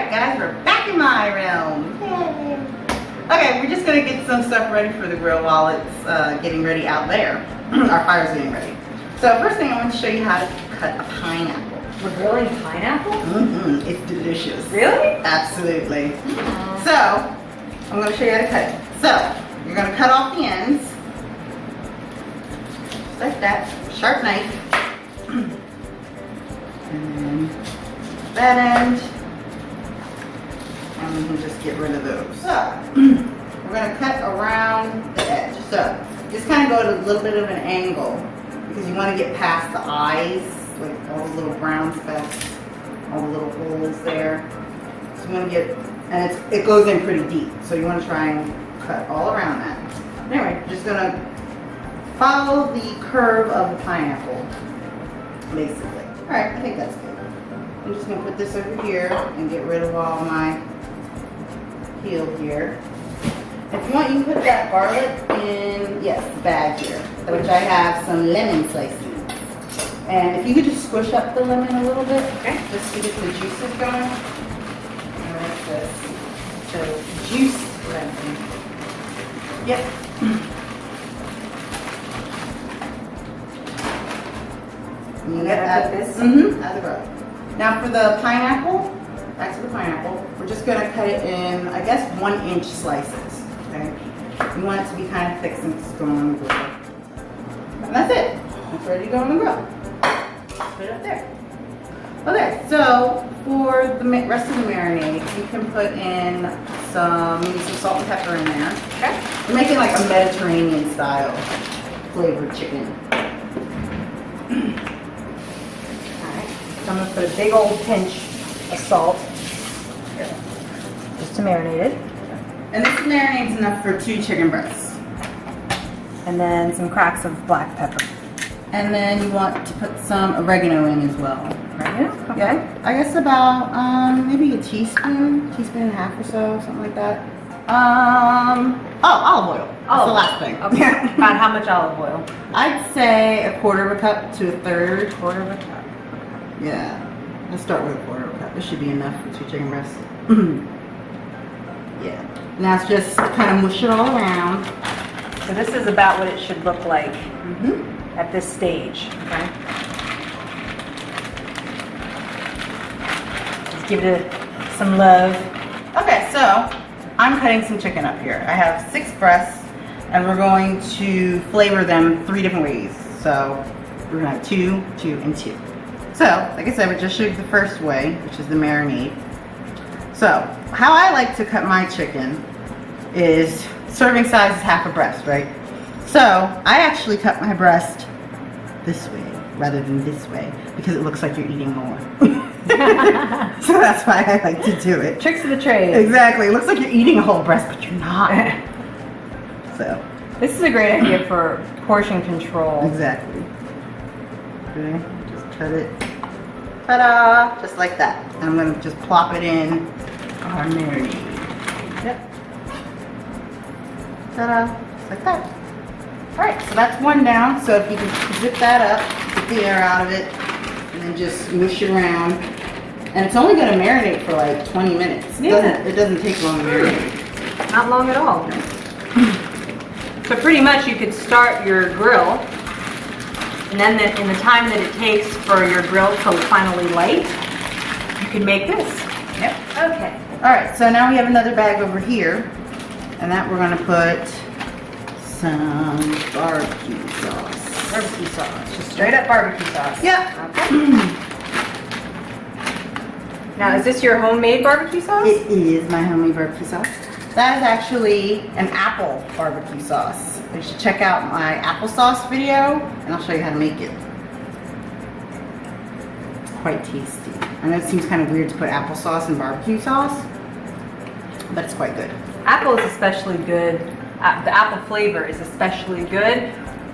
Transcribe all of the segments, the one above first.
Alright guys, we're back in my realm. Yay. Okay, we're just gonna get some stuff ready for the grill while it's getting ready out there. Our fire's getting ready. So first thing I want to show you how to cut a pineapple. We're grilling pineapple? Mm-hmm, it's delicious. Really? Absolutely. So, I'm gonna show you how to cut it. So, you're gonna cut off the ends. Just like that, sharp knife. And then that end. And we can just get rid of those. So, we're going to cut around the edge. So, just kind of go at a little bit of an angle because you want to get past the eyes, like all the little brown specks, all the little holes there. So you want to get, and it goes in pretty deep. So you want to try and cut all around that. Anyway, just going to follow the curve of the pineapple, basically. All right, I think that's good. I'm just going to put this over here and get rid of all my peel here. If you want, you can put that garlic in, yes, the bag here, which I have some lemon slices. And if you could just squish up the lemon a little bit, okay, just to get the juices going. And that's this. So, juice lemon. Yep. You get that? This? Mm-hmm. Out of the garlic. Now for the pineapple, back to the pineapple, we're just going to cut it in, I guess, 1-inch slices. Okay? You want it to be kind of thick since it's going on the grill. And that's it. It's ready to go on the grill. Put it up there. Okay, so for the rest of the marinade, you can put in maybe some salt and pepper in there. Okay. We're making like a Mediterranean style flavored chicken. So I'm going to put a big old pinch of salt just to marinate it. And this marinade's enough for 2 chicken breasts. And then some cracks of black pepper. And then you want to put some oregano in as well. Oregano? Okay. Yeah, I guess about maybe a teaspoon and a half or so, something like that. Olive oil. That's the last thing. Okay. About how much olive oil? I'd say 1/4 cup to 1/3. 1/4 cup. Yeah, let's start with 1/4 cup. This should be enough for 2 chicken breasts. Yeah. Now it's just kind of mush it all around. So this is about what it should look like at this stage. Okay. Just give it some love. Okay, so I'm cutting some chicken up here. I have 6 breasts, and we're going to flavor them 3 different ways. So we're gonna have 2, 2, and 2. So, like I said, we just showed you the first way, which is the marinade. So, how I like to cut my chicken is serving size is half a breast, right? So, I actually cut my breast this way rather than this way because it looks like you're eating more. So that's why I like to do it. Tricks of the trade. Exactly. It looks like you're eating a whole breast, but you're not. So. This is a great idea for portion control. Exactly. Okay. Just cut it. Ta-da! Just like that. And I'm going to just plop it in our marinade. Yep. Ta-da! Just like that. Alright, so that's one down. So if you can zip that up, get the air out of it, and then just mush it around. And it's only going to marinate for like 20 minutes. It doesn't take long to marinate. Not long at all. So pretty much you could start your grill, and then in the time that it takes for your grill to finally light, you can make this. Yep. Okay. Alright, so now we have another bag over here, and that we're going to put some barbecue sauce. Barbecue sauce. Just straight up barbecue sauce. Yep. Okay. Now, is this your homemade barbecue sauce? It is my homemade barbecue sauce. That is actually an apple barbecue sauce. You should check out my applesauce video, and I'll show you how to make it. It's quite tasty. I know it seems kind of weird to put applesauce in barbecue sauce, but it's quite good. Apple is especially good. The apple flavor is especially good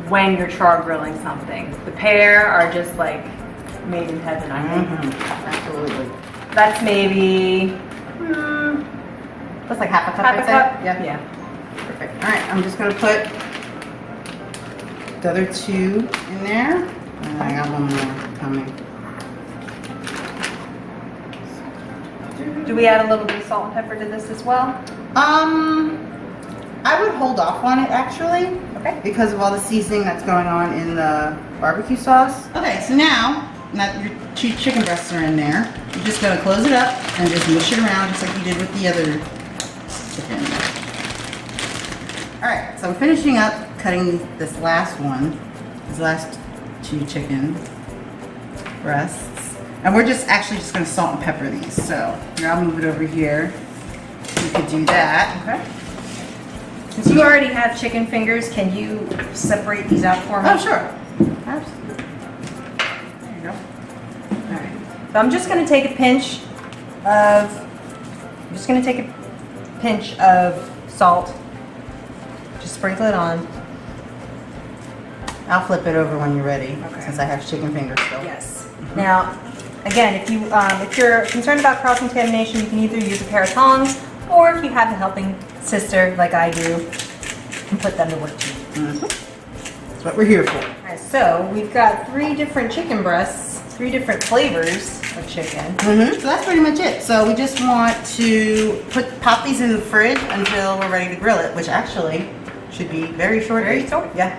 when you're char grilling something. The pear are just like made in heaven, I think. Absolutely. That's maybe That's like half a cup. half a cup. Yeah. Perfect. All right, I'm just gonna put the other 2 in there, and I got one more coming. Do we add a little bit of salt and pepper to this as well? I would hold off on it actually. Okay. Because of all the seasoning that's going on in the barbecue sauce. Okay, so now your 2 chicken breasts are in there. You're just gonna close it up and just mush it around just like you did with the other chicken. All right, so I'm finishing up cutting this last one, these last 2 chicken breasts. And we're just actually just gonna salt and pepper these. So here, I'll move it over here. You could do that. Okay. Since you already have chicken fingers, can you separate these out for me? Oh, sure. Absolutely. There you go. All right. So I'm just going to take a pinch of salt. Just sprinkle it on. I'll flip it over when you're ready, Okay. since I have chicken fingers still. Yes. Now, again, if you're concerned about cross-contamination, you can either use a pair of tongs, or if you have a helping sister like I do, you can put them to work too. That's what we're here for. All right, so we've got 3 different chicken breasts, 3 different flavors of chicken. So that's pretty much it. So we just want to pop these in the fridge until we're ready to grill it, which actually should be very shortly. Very short. Yeah.